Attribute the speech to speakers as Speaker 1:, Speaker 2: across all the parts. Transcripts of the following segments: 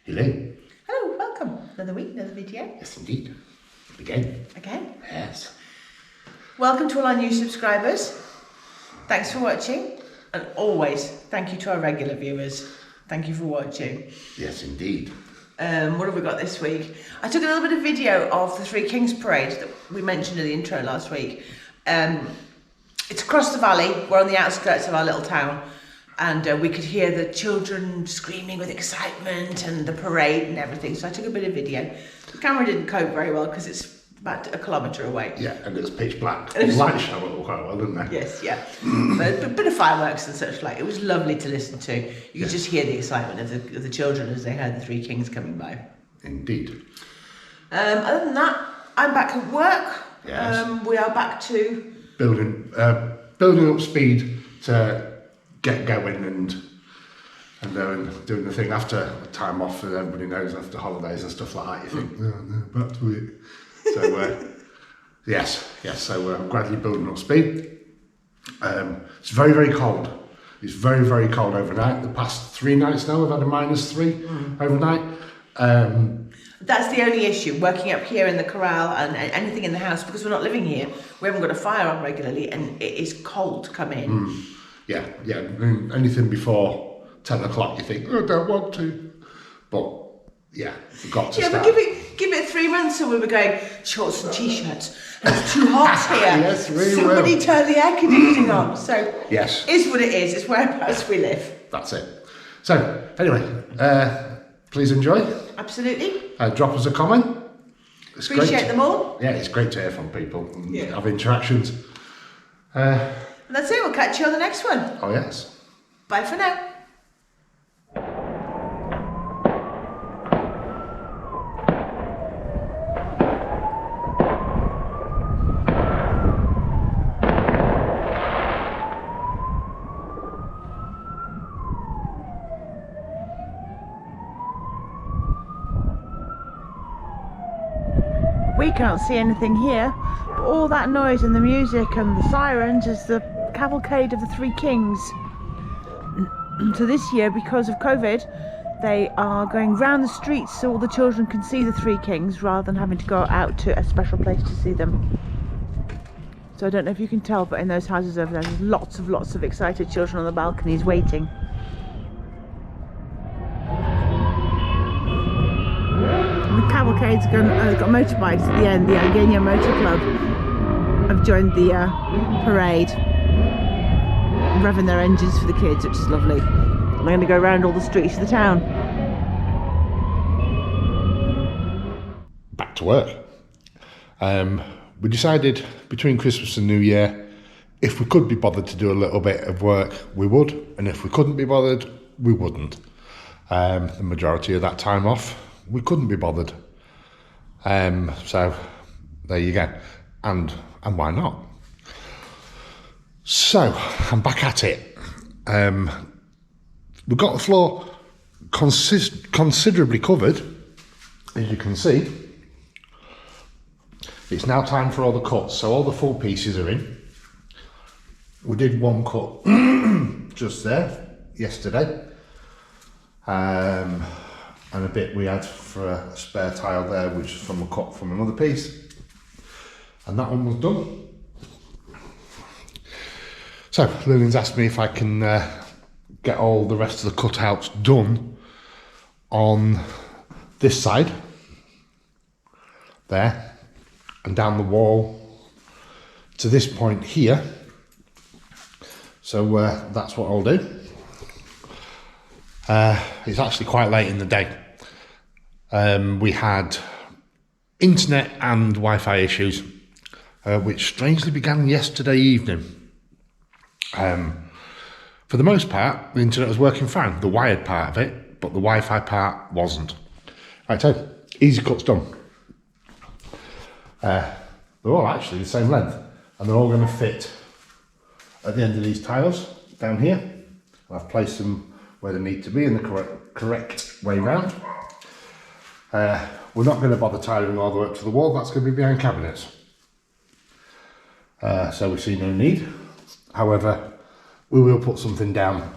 Speaker 1: Hello.
Speaker 2: Hello, welcome. Another week, another video.
Speaker 1: Yes, indeed. Again. Yes.
Speaker 2: Welcome to all our new subscribers. Thanks for watching. And always, thank you to our regular viewers. Thank you for watching.
Speaker 1: Yes, indeed.
Speaker 2: What have we got this week? I took a little bit of video of the Three Kings Parade that we mentioned in the intro last week. It's across the valley. We're on the outskirts of our little town. And we could hear the children screaming with excitement and the parade and everything. So I took a bit of video. The camera didn't cope very well because it's about a kilometre away.
Speaker 1: Yeah, and it's pitch black. The light show it quite well, didn't they?
Speaker 2: Yes, yeah. But a bit of fireworks and such like. It was lovely to listen to. You could just hear the excitement of the children as they heard the Three Kings coming by.
Speaker 1: Indeed.
Speaker 2: Other than that, I'm back at work.
Speaker 1: Yes.
Speaker 2: We are back to
Speaker 1: building up speed to get going and doing the thing after time off, and everybody knows after holidays and stuff like that. You think, no, back to it. So yes. So I'm gradually building up speed. It's very, very cold. It's very, very cold overnight. The past 3 nights now we've had a -3 overnight.
Speaker 2: That's the only issue, working up here in the corral and anything in the house, because we're not living here. We haven't got a fire on regularly, and it is cold to come in.
Speaker 1: Yeah. Anything before 10 o'clock, you think, I don't want to. But yeah, you've got to start.
Speaker 2: But give it 3 months, and we were going shorts and t-shirts, and it's too hot here.
Speaker 1: Yes, we
Speaker 2: Somebody
Speaker 1: will.
Speaker 2: turn the air conditioning on. So
Speaker 1: yes,
Speaker 2: is what it is. It's whereabouts we live.
Speaker 1: That's it. So anyway, please enjoy.
Speaker 2: Absolutely.
Speaker 1: Drop us a comment. It's
Speaker 2: Appreciate
Speaker 1: great.
Speaker 2: them all.
Speaker 1: Yeah, it's great to hear from people and have interactions.
Speaker 2: And that's it. We'll catch you on the next one.
Speaker 1: Oh yes.
Speaker 2: Bye for now. We can't see anything here, but all that noise and the music and the sirens is the cavalcade of the Three Kings. So this year, because of COVID, they are going round the streets so all the children can see the Three Kings rather than having to go out to a special place to see them. So I don't know if you can tell, but in those houses over there, there's lots of excited children on the balconies waiting. The cavalcade's got motorbikes at the end. The Algueño Motor Club have joined the parade, revving their engines for the kids, which is lovely. I'm going to go around all the streets of the town.
Speaker 1: Back to work. We decided between Christmas and New Year, if we could be bothered to do a little bit of work, we would, and if we couldn't be bothered, we wouldn't. The majority of that time off, we couldn't be bothered. So there you go. And why not? So I'm back at it. We've got the floor considerably covered, as you can see. It's now time for all the cuts. So all the full pieces are in. We did one cut just there yesterday. And a bit we had for a spare tile there, which is from a cut from another piece, and that one was done. So Lillian's asked me if I can get all the rest of the cutouts done on this side there and down the wall to this point here. So that's what I'll do. It's actually quite late in the day. We had internet and Wi-Fi issues, which strangely began yesterday evening. For the most part, the internet was working fine, the wired part of it, but the Wi-Fi part wasn't. Right, so easy cuts done. They're all actually the same length, and they're all going to fit at the end of these tiles down here. I've placed them where they need to be in the correct way round. We're not going to bother tiling all the way up to the wall, that's going to be behind cabinets. So we see no need. However, we will put something down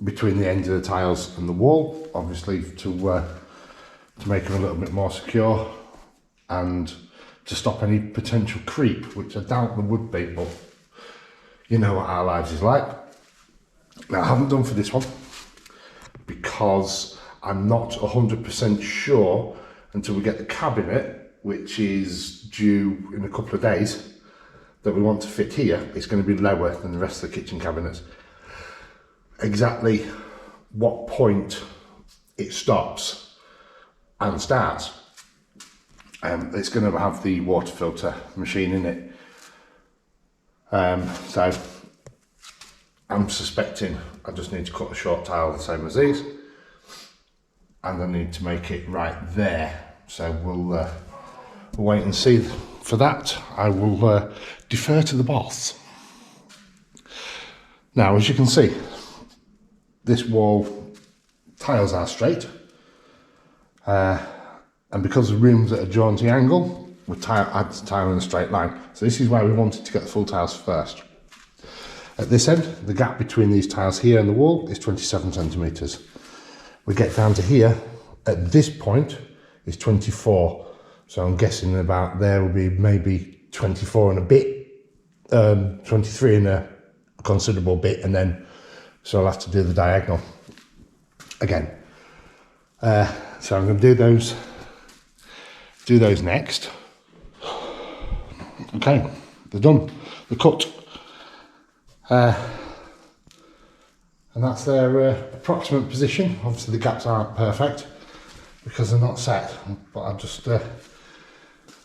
Speaker 1: between the ends of the tiles and the wall, obviously to to make them a little bit more secure and to stop any potential creep, which I doubt there would be, but you know what our lives is like. Now, I haven't done for this one because I'm not 100% sure until we get the cabinet, which is due in a couple of days, that we want to fit here. It's going to be lower than the rest of the kitchen cabinets. Exactly what point it stops and starts. It's going to have the water filter machine in it. So I'm suspecting I just need to cut a short tile the same as these, and I need to make it right there. So we'll wait and see for that. I will defer to the boss. Now, as you can see, this wall tiles are straight, and because the room's at a jaunty angle, we add the tile in a straight line. So this is why we wanted to get the full tiles first. At this end, the gap between these tiles here and the wall is 27 centimetres. We get down to here, at this point, is 24. So I'm guessing about there will be maybe 24 and a bit, 23 and a considerable bit, and then, so I'll have to do the diagonal again. So I'm going to do those next. Okay, they're done, they're cut. And that's their approximate position. Obviously the gaps aren't perfect because they're not set, but I've just done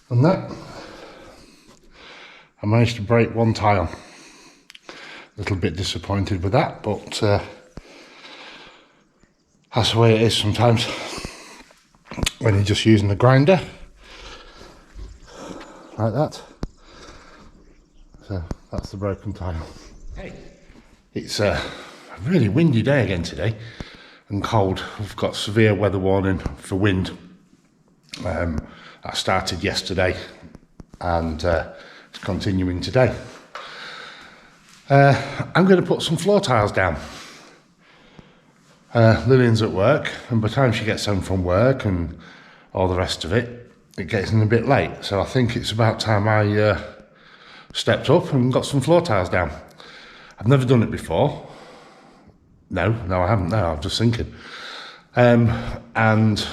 Speaker 1: that. I managed to break one tile. A little bit disappointed with that, but that's the way it is sometimes when you're just using the grinder like that. So that's the broken tile. Hey, it's a really windy day again today and cold. We've got severe weather warning for wind. That started yesterday and it's continuing today. I'm going to put some floor tiles down. Lillian's at work, and by the time she gets home from work and all the rest of it, it gets in a bit late. So I think it's about time I stepped up and got some floor tiles down. I've never done it before. No, I haven't. No, I'm just thinking. And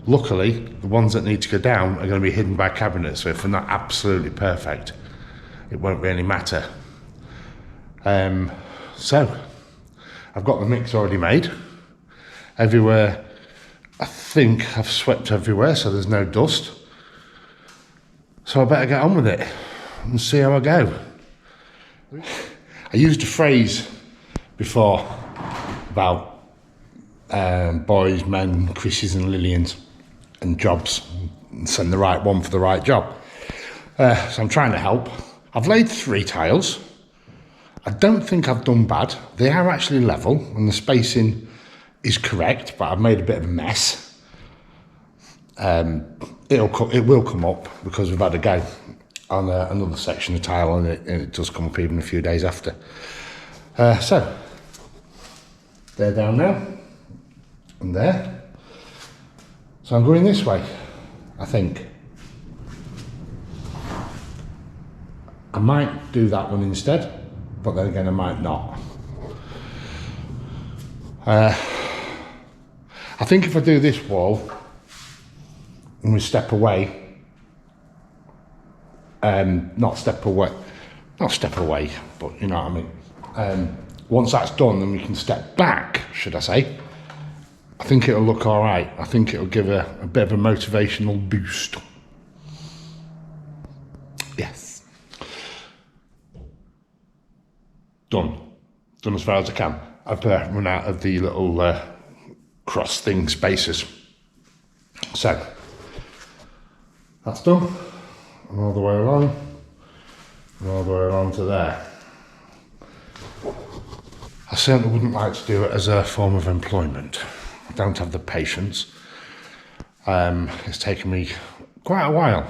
Speaker 1: luckily, the ones that need to go down are going to be hidden by cabinets. So if they're not absolutely perfect, it won't really matter. So I've got the mix already made. Everywhere, I think I've swept everywhere, so there's no dust. So I better get on with it and see how I go. I used a phrase before about boys, men, Chris's and Lillian's and jobs, and send the right one for the right job. So I'm trying to help. I've laid 3 tiles. I don't think I've done bad. They are actually level and the spacing is correct, but I've made a bit of a mess. It will come up because we've had a go on another section of tile, and it does come up even a few days after. So they're down now and there. So I'm going this way, I think. I might do that one instead, but then again I might not. I think if I do this wall and we step away, not step away, but you know what I mean. Once that's done, then we can step back, should I say. I think it'll look all right. I think it'll give a bit of a motivational boost. Yes. Done as far as I can. I've run out of the little cross thing spaces. So that's done, and all the way along, and all the way along to there. I certainly wouldn't like to do it as a form of employment. I don't have the patience. It's taken me quite a while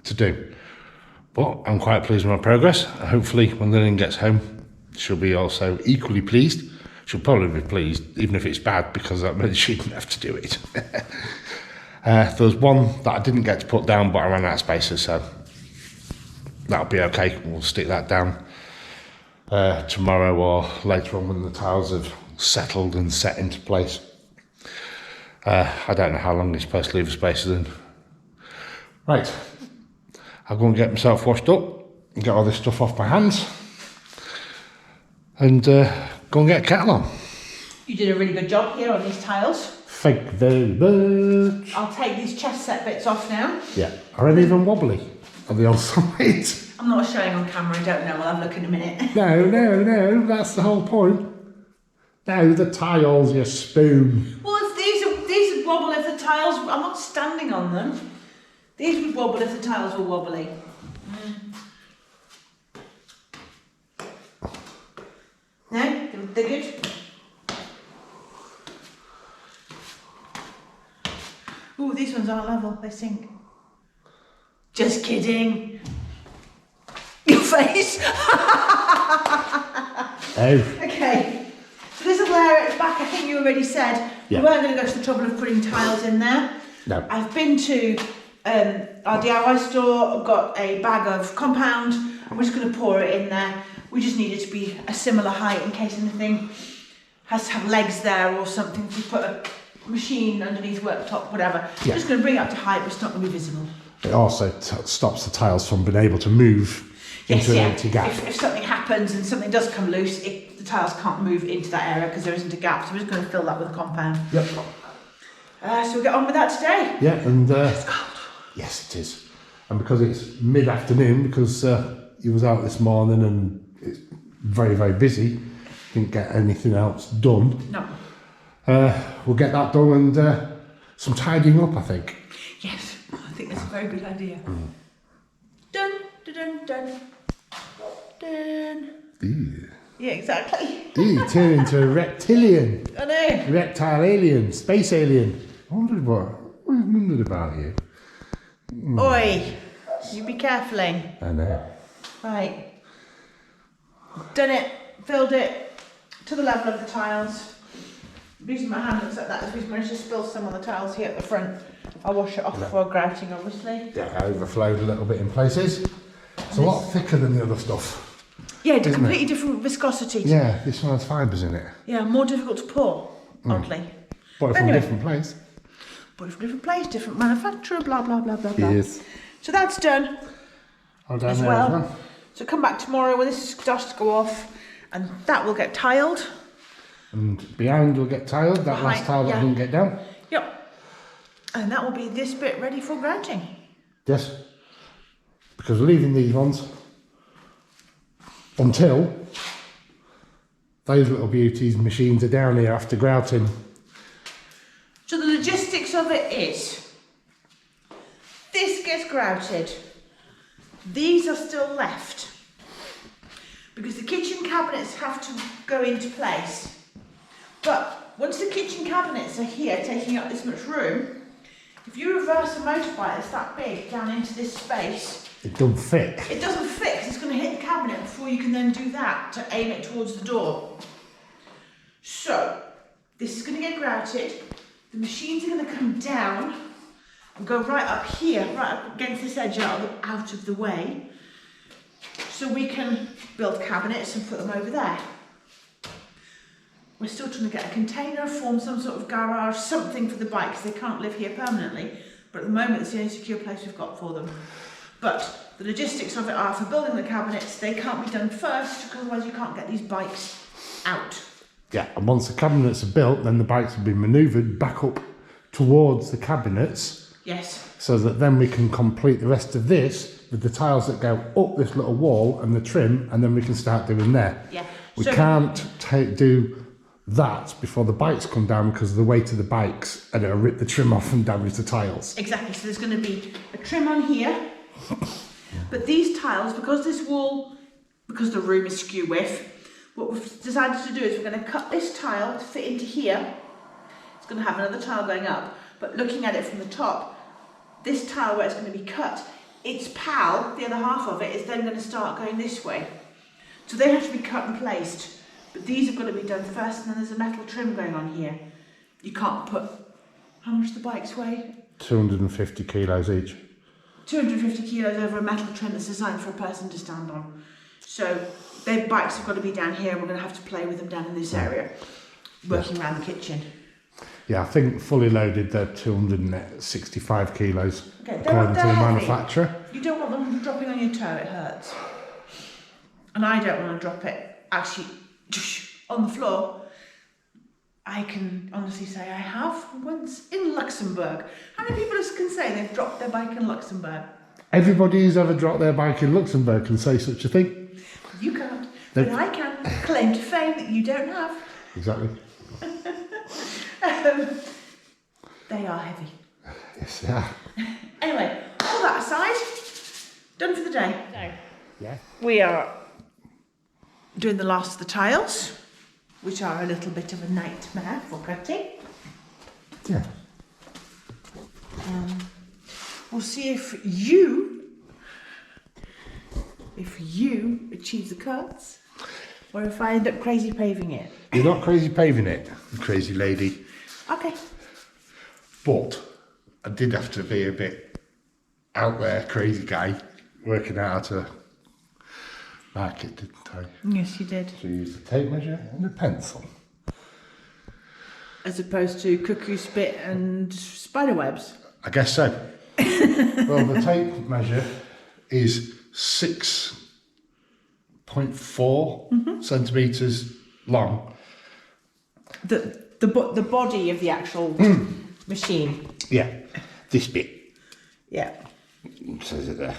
Speaker 1: to do, but I'm quite pleased with my progress. Hopefully when Lillian gets home, she'll be also equally pleased She'll probably be pleased, even if it's bad, because that means she didn't have to do it. There was one that I didn't get to put down, but I ran out of spaces, so that'll be okay. We'll stick that down tomorrow or later on when the tiles have settled and set into place. I don't know how long you're supposed to leave the spaces in. Right, I'll go and get myself washed up and get all this stuff off my hands and go and get a kettle on.
Speaker 2: You did a really good job here on these tiles.
Speaker 1: Thank you very much.
Speaker 2: I'll take these chest set bits off now.
Speaker 1: Yeah, are any of them wobbly on the other side?
Speaker 2: I'm not showing on camera, I don't know, we'll have a look in a minute.
Speaker 1: No, that's the whole point. No, the tiles, you spoon.
Speaker 2: Well, if these would wobble if the tiles, I'm not standing on them. These would wobble if the tiles were wobbly. No? They're good? Ooh, these ones aren't level, they sink. Just kidding. Your face.
Speaker 1: Oh.
Speaker 2: Okay. So this little area at the back, I think you already said, we weren't going to go to the trouble of putting tiles in there.
Speaker 1: No.
Speaker 2: I've been to our DIY store, got a bag of compound, and we're just going to pour it in there. We just need it to be a similar height in case anything has to have legs there or something. If you put a machine underneath worktop, whatever.
Speaker 1: Yeah.
Speaker 2: Just going to bring it up to height, but it's not going to be visible.
Speaker 1: It also stops the tiles from being able to move into an empty gap.
Speaker 2: If something happens and something does come loose, the tiles can't move into that area because there isn't a gap. So we're just going to fill that with a compound.
Speaker 1: Yep.
Speaker 2: So we'll get on with that today.
Speaker 1: Yeah, and
Speaker 2: It's cold.
Speaker 1: yes, it is. And because it's mid-afternoon, because he was out this morning and it's very, very busy, didn't get anything else done.
Speaker 2: No.
Speaker 1: We'll get that done and some tidying up, I think.
Speaker 2: Yes, I think that's a very good idea. Dun, dun, dun, dun. Dun.
Speaker 1: Ew.
Speaker 2: Yeah, exactly.
Speaker 1: Ew, turn into a reptilian.
Speaker 2: I know.
Speaker 1: Reptile alien, space alien. I wondered about you.
Speaker 2: Oi, you be careful.
Speaker 1: I know.
Speaker 2: Right. Done it, filled it to the level of the tiles. The reason my hand looks like that is we've managed to spill some on the tiles here at the front. I'll wash it off before grouting, obviously.
Speaker 1: Yeah, overflowed a little bit in places. It's a lot thicker than the other stuff.
Speaker 2: Yeah, it's completely different viscosity.
Speaker 1: Yeah, this one has fibres in it.
Speaker 2: Yeah, more difficult to pour, oddly.
Speaker 1: But from
Speaker 2: Anyway.
Speaker 1: a different place.
Speaker 2: But from a different place, different manufacturer, blah, blah, blah, blah, blah.
Speaker 1: Yes.
Speaker 2: So that's done
Speaker 1: I'll down
Speaker 2: as
Speaker 1: there
Speaker 2: well.
Speaker 1: as well.
Speaker 2: So come back tomorrow when this starts to go off and that will get tiled.
Speaker 1: And behind will get tiled, that
Speaker 2: Behind,
Speaker 1: last tile that
Speaker 2: yeah.
Speaker 1: didn't get down.
Speaker 2: Yep. And that will be this bit ready for grouting.
Speaker 1: Yes. Because we're leaving these ones until those little beauties machines are down here after grouting.
Speaker 2: So the logistics of it is, this gets grouted, these are still left, because the kitchen cabinets have to go into place. But once the kitchen cabinets are here, taking up this much room, if you reverse a motorbike that's that big down into this space,
Speaker 1: It don't fit.
Speaker 2: it doesn't fit, 'cause it's going to hit the cabinet before you can then do that to aim it towards the door. So, this is going to get grouted. The machines are going to come down and go right up here, right up against this edge out of the way, so we can build cabinets and put them over there. We're still trying to get a container, form some sort of garage, something for the bikes. They can't live here permanently, but at the moment it's the only secure place we've got for them. But the logistics of it are, for building the cabinets, they can't be done first, because otherwise you can't get these bikes out.
Speaker 1: Yeah, and once the cabinets are built, then the bikes will be manoeuvred back up towards the cabinets.
Speaker 2: Yes.
Speaker 1: So that then we can complete the rest of this with the tiles that go up this little wall and the trim, and then we can start doing there.
Speaker 2: Yeah.
Speaker 1: We
Speaker 2: So-
Speaker 1: can't do that before the bikes come down because of the weight of the bikes, and it'll rip the trim off and damage the tiles.
Speaker 2: Exactly, so there's going to be a trim on here, but these tiles, because this wall, because the room is skew with, what we've decided to do is we're going to cut this tile to fit into here. It's going to have another tile going up, but looking at it from the top, this tile where it's going to be cut, its pal, the other half of it, is then going to start going this way. So they have to be cut and placed But these have got to be done first, and then there's a metal trim going on here. You can't put... How much the bikes weigh?
Speaker 1: 250 kilos each.
Speaker 2: 250 kilos over a metal trim that's designed for a person to stand on. So their bikes have got to be down here, and we're going to have to play with them down in this area, working around the kitchen.
Speaker 1: Yeah, I think fully loaded they're 265 kilos,
Speaker 2: Okay,
Speaker 1: according to the
Speaker 2: heavy.
Speaker 1: manufacturer.
Speaker 2: You don't want them dropping on your toe, it hurts. And I don't want to drop it actually on the floor. I can honestly say I have once in Luxembourg. How many people can say they've dropped their bike in Luxembourg?
Speaker 1: Everybody who's ever dropped their bike in Luxembourg can say such a thing.
Speaker 2: You can't, but I can claim to fame that you don't have.
Speaker 1: Exactly.
Speaker 2: They are heavy.
Speaker 1: Yes, they are.
Speaker 2: Anyway, all that aside, done for the day.
Speaker 1: Yeah.
Speaker 2: We are doing the last of the tiles, which are a little bit of a nightmare for cutting.
Speaker 1: Yeah.
Speaker 2: We'll see if you achieve the cuts, or if I end up crazy paving it.
Speaker 1: You're not crazy paving it, you crazy lady.
Speaker 2: Okay.
Speaker 1: But I did have to be a bit out there, crazy guy, working out how to mark it, didn't I?
Speaker 2: Yes, you did.
Speaker 1: So you used a tape measure and a pencil.
Speaker 2: As opposed to cuckoo spit and spider webs.
Speaker 1: I guess so. Well, the tape measure is 6.4 centimetres long.
Speaker 2: The body of the actual machine.
Speaker 1: Yeah, this bit.
Speaker 2: Yeah.
Speaker 1: It says it there.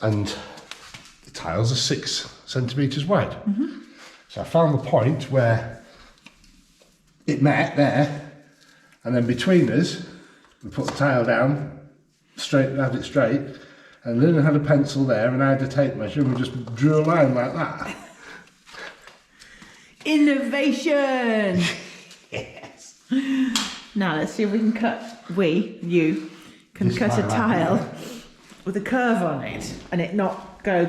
Speaker 1: And the tiles are 6 centimetres wide. So I found the point where it met there, and then between us, we put the tile down, straight, had it straight, and Lynn had a pencil there, and I had a tape measure, and we just drew a line like that.
Speaker 2: Innovation!
Speaker 1: Yes.
Speaker 2: Now let's see if we can cut, you can
Speaker 1: This
Speaker 2: cut a
Speaker 1: tile,
Speaker 2: tile with a curve on it and it not go.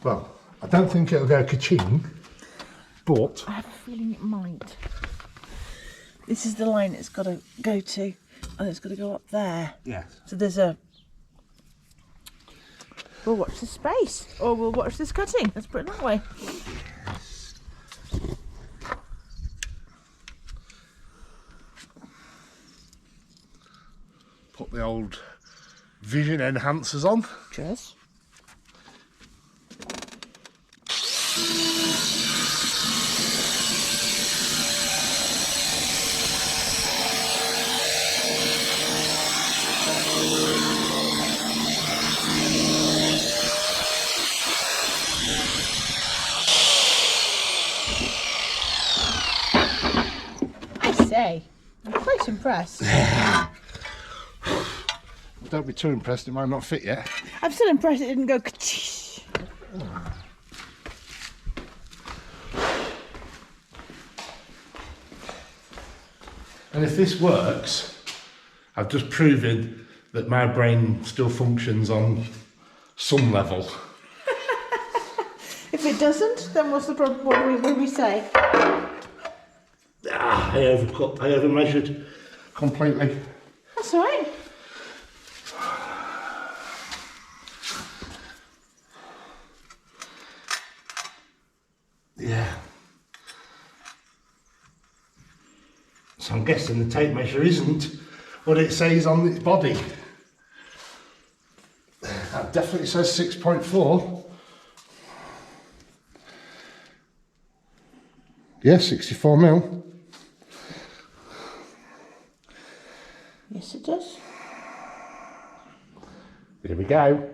Speaker 1: Well, I don't think it'll go ka-ching, but
Speaker 2: I have a feeling it might. This is the line it's got to go to, and it's got to go up there.
Speaker 1: yes.
Speaker 2: So there's a. We'll watch the space, or we'll watch this cutting. Let's put it that way.
Speaker 1: Put the old vision enhancers on.
Speaker 2: Cheers. I'm quite impressed.
Speaker 1: Don't be too impressed, it might not fit yet.
Speaker 2: I'm still impressed it didn't go ka-chish.
Speaker 1: And if this works, I've just proven that my brain still functions on some level.
Speaker 2: If it doesn't, then what's the problem? What do we say?
Speaker 1: I overcut, I overmeasured completely.
Speaker 2: That's all right.
Speaker 1: Yeah. So I'm guessing the tape measure isn't what it says on its body. That definitely says 6.4. Yeah, 64 mil.
Speaker 2: Yes, it does.
Speaker 1: Here we go.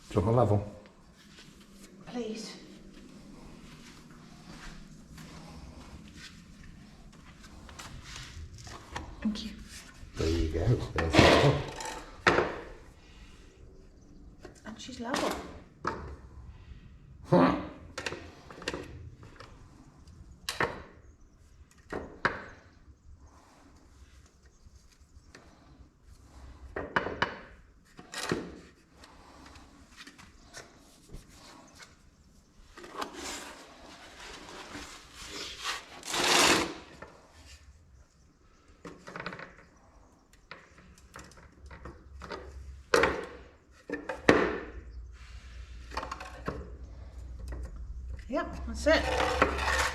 Speaker 1: Do you want my level?
Speaker 2: Please. Thank you.
Speaker 1: There you go. There's the level.
Speaker 2: And she's level. Yep, that's it.